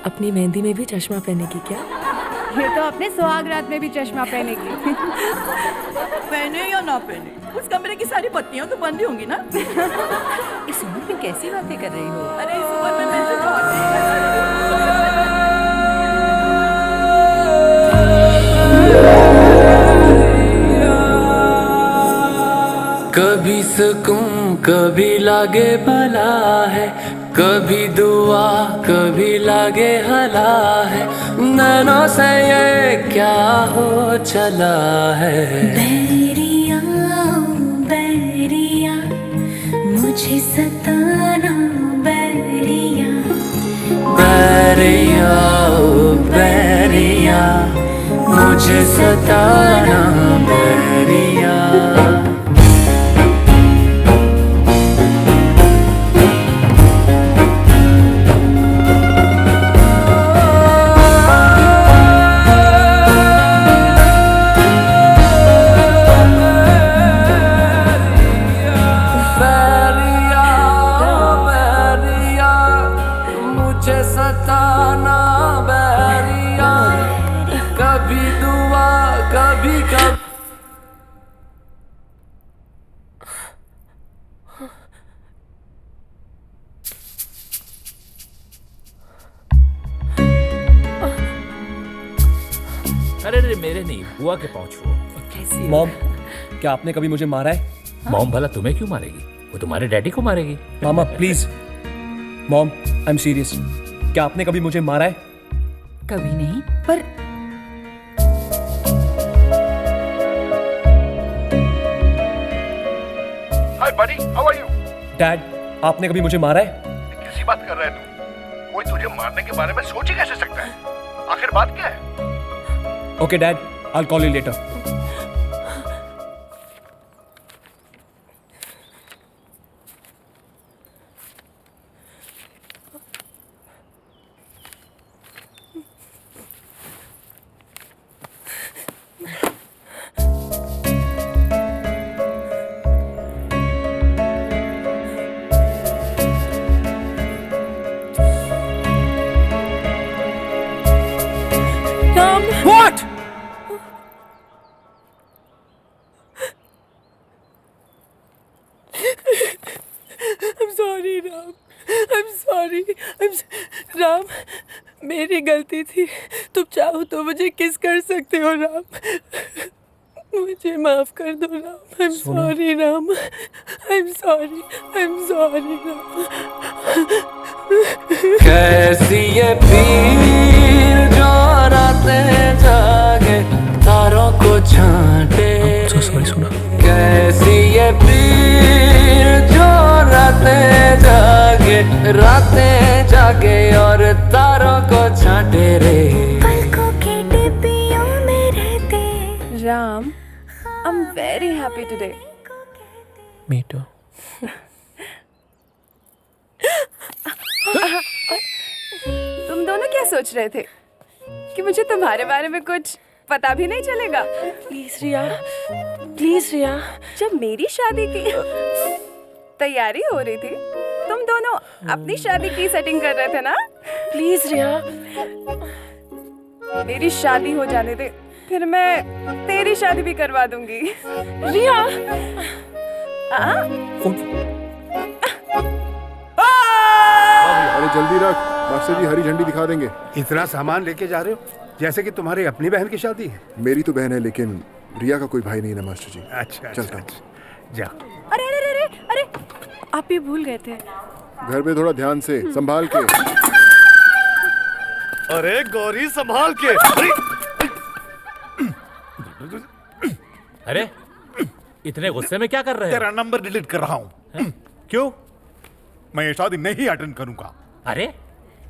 अपनी मेहंदी में भी चश्मा पहनेगी क्या? ये तो अपने सुहागरात में भी चश्मा पहनेगी। पहने या ना पहने, उस कमरे की सारी बत्तियां तो बंद ही होंगी ना। इस उम्र में कैसी बातें कर रही हो? अरे इस उम्र में मैं तो बहुत कभी सुकून कभी लागे भला है, कभी दुआ कभी लागे हला है, नैनों से ये क्या हो चला है। बैरिया बैरिया मुझे सताना बैरिया, बैरिया ओ बैरिया मुझे सताना बैरिया। सताना बैरिया, कभी दुआ कभी कभी। अरे अरे मेरे नहीं, बुआ के पाँव छुओ। मॉम, क्या आपने कभी मुझे मारा है? मॉम भला तुम्हें क्यों मारेगी? वो तुम्हारे डैडी को मारेगी। Mama please. Mom I am serious, क्या आपने कभी मुझे मारा है? कभी नहीं, पर hi buddy, how are you? Dad, आपने कभी मुझे मारा है? कैसी बात कर रहा है तू? कोई तुझे मारने के बारे में सोच ही कैसे सकता है? आखिर बात क्या है? Okay dad, I will call you later. What? I'm sorry, Ram. I'm sorry. Ram, मेरी गलती थी। तुम चाहो तो मुझे किस कर सकते हो राम। मुझे माफ कर दो Ram. I'm sorry Ram. I'm sorry Ram. कैसी ये पीर जो रातें जागे तारों को छांटे। सुना। कैसी ये पीर जो रातें जागे और तारों को छांटे रे। पलकों के डिब्बियों में रहते। Ram, I'm very happy today. Me too. तुम दोनों क्या सोच रहे थे कि मुझे तुम्हारे बारे में कुछ पता भी नहीं चलेगा? प्लीज रिया। जब मेरी शादी की तैयारी हो रही थी, तुम दोनों अपनी शादी की सेटिंग कर रहे थे ना? प्लीज रिया। मेरी शादी हो जाने दे, फिर मैं तेरी शादी भी करवा दूंगी। रिया। अरे जल्दी रख, मास्टर जी हरी झंडी दिखा देंगे। इतना सामान लेके जा रहे हो जैसे कि तुम्हारी अपनी बहन की शादी है। मेरी तो बहन है लेकिन रिया का कोई भाई नहीं ना मास्टर जी। अच्छा, चलता हूँ। जा। अरे अरे अरे अरे, आप ही भूल गए थे। घर पे थोड़ा ध्यान से संभाल के। अरे गौरी संभाल के। अरे इतने गुस्से में क्या कर रहे तेरा नंबर डिलीट कर रहा हूँ। क्यों? मैं ये शादी नहीं अटेंड करूंगा। अरे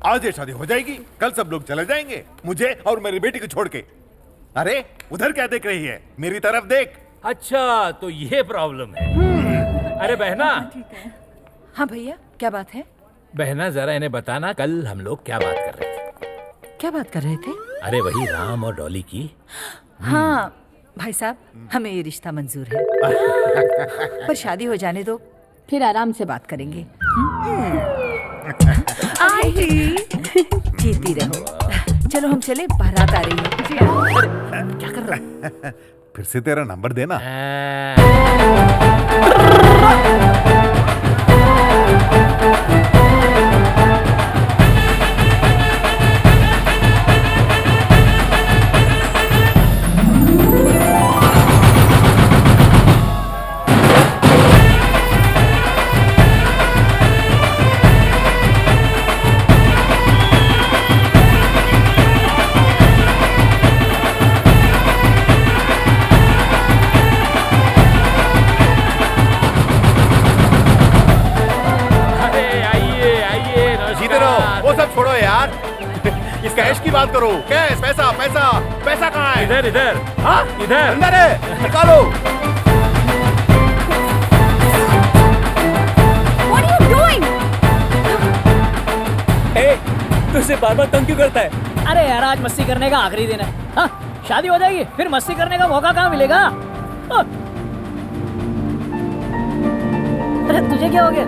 आज ये शादी हो जाएगी, कल सब लोग चले जाएंगे मुझे और मेरी बेटी को छोड़ के। अरे उधर क्या देख रही है? मेरी तरफ देख। अच्छा, तो ये प्रॉब्लम है। अरे बहना। हाँ भैया, क्या बात है? बहना जरा इन्हें बताना कल हम लोग क्या बात कर रहे थे। क्या बात कर रहे थे? अरे वही राम और डॉली की। हाँ भाई साहब, हमें ये रिश्ता मंजूर है। पर शादी हो जाने दो, फिर आराम से बात करेंगे। आंटी जीती रहो। चलो हम चले, बारात आ रही है। क्या कर रहा है? फिर से तेरा नंबर देना। छोड़ो यार, इस कैश की बात करो। कैश, पैसा पैसा पैसा कहाँ है? इधर इधर। हाँ इधर अंदर है, निकालो। What are you doing? तो इसे बार बार तंग क्यों करता है? अरे यार, आज मस्ती करने का आखिरी दिन है। हाँ, शादी हो जाएगी फिर मस्ती करने का मौका कहाँ मिलेगा? अरे तुझे क्या हो गया?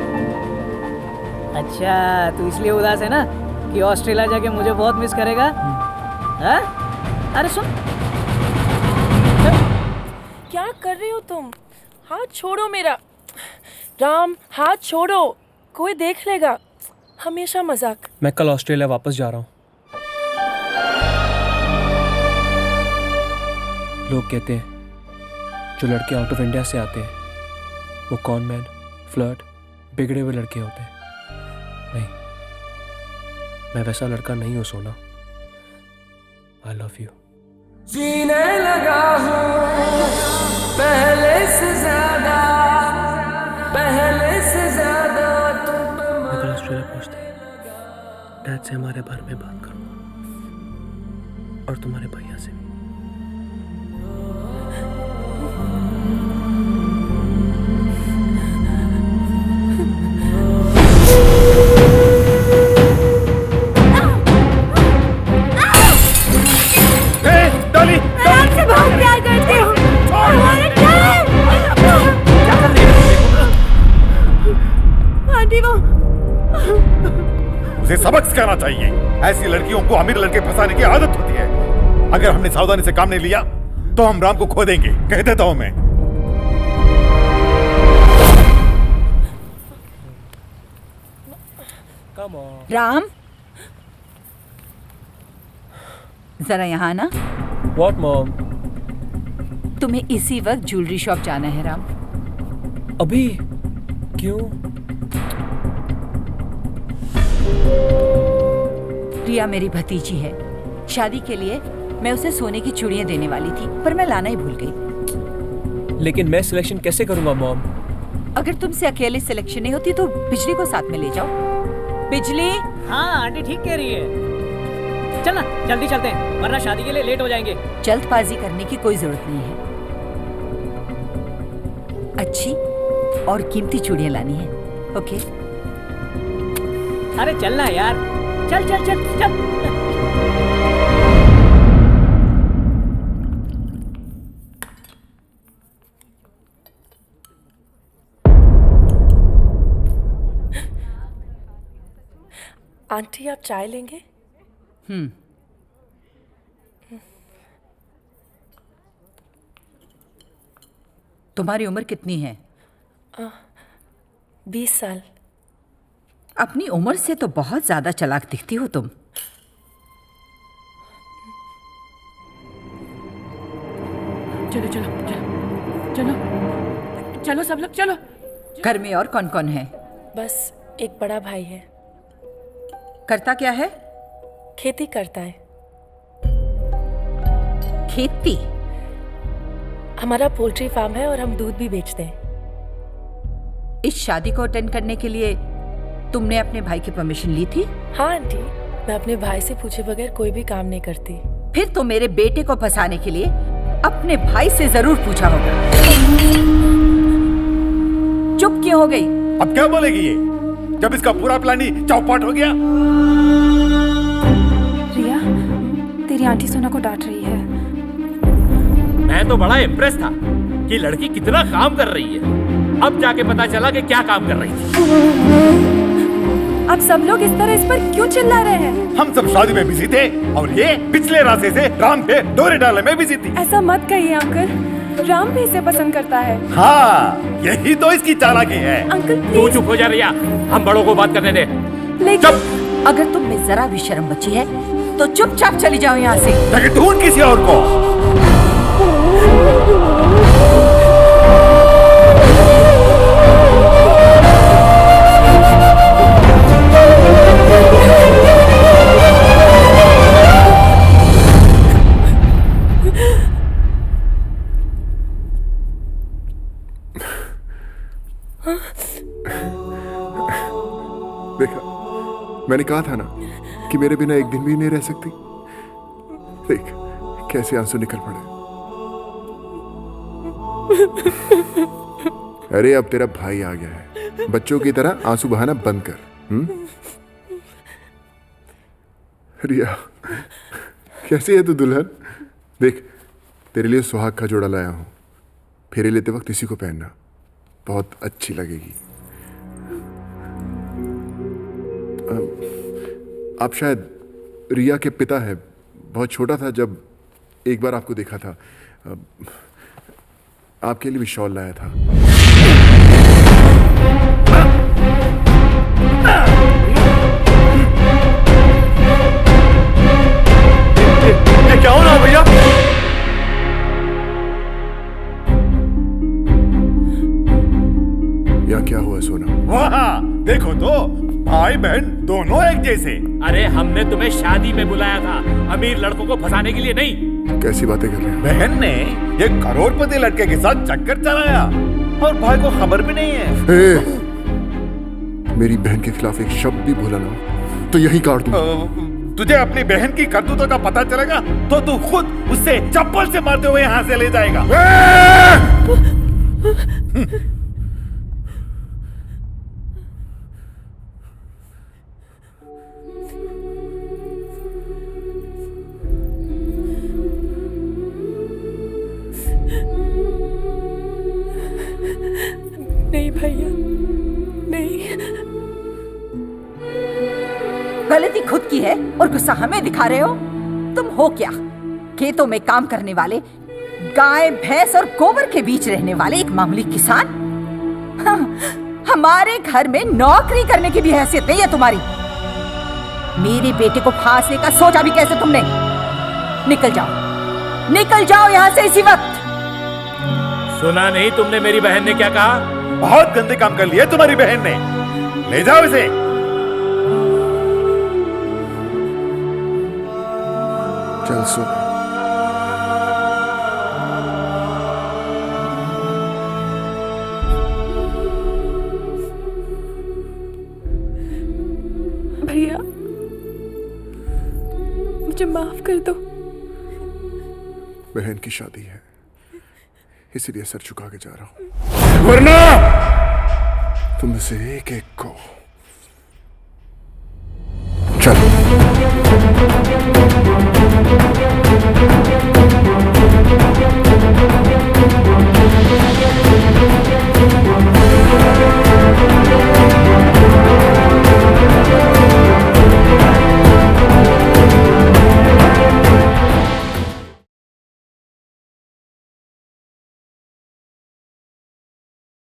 अच्छा, तू इसलिए उदास है ना कि ऑस्ट्रेलिया जाके मुझे बहुत मिस करेगा? हाँ? अरे सुन, क्या कर रहे हो तुम? हाथ छोड़ो मेरा। राम, हाथ छोड़ो, कोई देख लेगा। हमेशा मजाक। मैं कल ऑस्ट्रेलिया वापस जा रहा हूँ। लोग कहते हैं जो लड़के आउट ऑफ इंडिया से आते हैं वो कॉन मैन, फ्लर्ट, बिगड़े हुए लड़के होते हैं। नहीं, मैं वैसा लड़का नहीं हूँ सोना। I love you. जीने लगा हूँ पहले से ज्यादा मैं कल ऑस्ट्रेलिया पहुँचते डैड से हमारे बारे में बात करूँगा और तुम्हारे भैया से भी। उसे सबक सिखाना चाहिए। ऐसी लड़कियों को अमीर लड़के फंसाने की आदत होती है। अगर हमने सावधानी से काम नहीं लिया तो हम राम को खो देंगे, कह देता हूं मैं। राम, जरा यहाँ ना। What mom? तुम्हें इसी वक्त ज्वेलरी शॉप जाना है राम। अभी? क्यों? रिया मेरी भतीजी है। शादी के लिए मैं उसे सोने की चूड़ियां देने वाली थी, पर मैं लाना ही भूल गई। लेकिन मैं सिलेक्शन कैसे करूंगा मॉम? अगर तुमसे अकेले सिलेक्शन नहीं होती तो बिजली को साथ में ले जाओ। बिजली। हाँ आंटी ठीक कह रही है। चल ना, जल्दी चलते हैं वरना शादी के लिए लेट हो जाएंगे। जल्दबाजी करने की कोई जरूरत नहीं है। अच्छी और कीमती चूड़ियां लानी है। ओके? अरे चलना यार, चल चल चल चल। आंटी आप चाय लेंगे? तुम्हारी उम्र कितनी है? 20 साल। अपनी उम्र से तो बहुत ज्यादा चालाक दिखती हो तुम। चलो चलो चलो चलो चलो सब लोग चलो। घर में और कौन कौन है? बस एक बड़ा भाई है। करता क्या है? खेती करता है। खेती? हमारा पोल्ट्री फार्म है और हम दूध भी बेचते हैं। इस शादी को अटेंड करने के लिए तुमने अपने भाई की परमिशन ली थी? हाँ आंटी, मैं अपने भाई से पूछे बगैर कोई भी काम नहीं करती। फिर तो मेरे बेटे को फंसाने के लिए अपने भाई से जरूर पूछा होगा। चुप क्यों हो गई? अब क्या बोलेगी ये, जब इसका पूरा प्लान ही चौपट हो गया? रिया, तेरी आंटी सोना को डांट रही है। मैं तो बड़ा इम्प्रेस था कि लड़की कितना काम कर रही है। अब जाके पता चला कि क्या काम कर रही थी। आप सब लोग इस तरह इस पर क्यों चिल्ला रहे हैं? हम सब शादी में बिजी थे और ये पिछले रास्ते से राम पे डोरे डालने में बिजी थी। ऐसा मत कहिए अंकल, राम भी इसे पसंद करता है। हाँ, यही तो इसकी चालाकी है। अंकल तू चुप हो जा रिया, हम बड़ों को बात करने दे। लेकिन अगर तुम में जरा भी शर्म बची है तो चुपचाप चली जाओ यहाँ से। ताकि ढूंढ किसी और को। देखा, मैंने कहा था ना कि मेरे बिना एक दिन भी नहीं रह सकती। देख कैसे आंसू निकल पड़े। अरे अब तेरा भाई आ गया है, बच्चों की तरह आंसू बहाना बंद कर। रिया, कैसी है तू दुल्हन? देख तेरे लिए सुहाग का जोड़ा लाया हूं, फेरे लेते वक्त इसी को पहनना, बहुत अच्छी लगेगी। आप शायद रिया के पिता है। बहुत छोटा था जब एक बार आपको देखा था। आपके लिए भी शॉल लाया था। ये क्या हो रहा है भैया? या क्या हुआ सोना? वहाँ देखो तो, भाई बहन दोनों एक जैसे। अरे हमने तुम्हें शादी में बुलाया था, अमीर लड़कों को फंसाने के लिए नहीं। कैसी बातें कर रहे हैं? बहन ने ये करोड़पति लड़के के साथ चक्कर चलाया और भाई को खबर भी नहीं है। मेरी बहन के खिलाफ एक शब्द भी बोला ना तो यही काट दूंगा। तुझे अपनी बहन की करतूतों का पता चलेगा तो तू खुद उससे चप्पल से मारते हुए यहाँ से ले जाएगा। नहीं भैया, नहीं। गलती खुद की है और गुस्सा हमें दिखा रहे हो। तुम हो क्या? खेतों में काम करने वाले, गाय भैंस और गोबर के बीच रहने वाले एक मामूली किसान। हमारे घर में नौकरी करने की भी हैसियत नहीं है तुम्हारी। मेरे बेटे को फांसने का सोचा भी कैसे तुमने? निकल जाओ यहाँ से इसी वक्त। सुना नहीं तुमने मेरी बहन ने क्या कहा? बहुत गंदे काम कर लिए तुम्हारी बहन ने। ले जाओ इसे। चल सोना। भैया मुझे माफ कर दो। बहन की शादी है, इसलिए सर झुका के जा रहा हूं, वरना तुम से एक एक को। चल।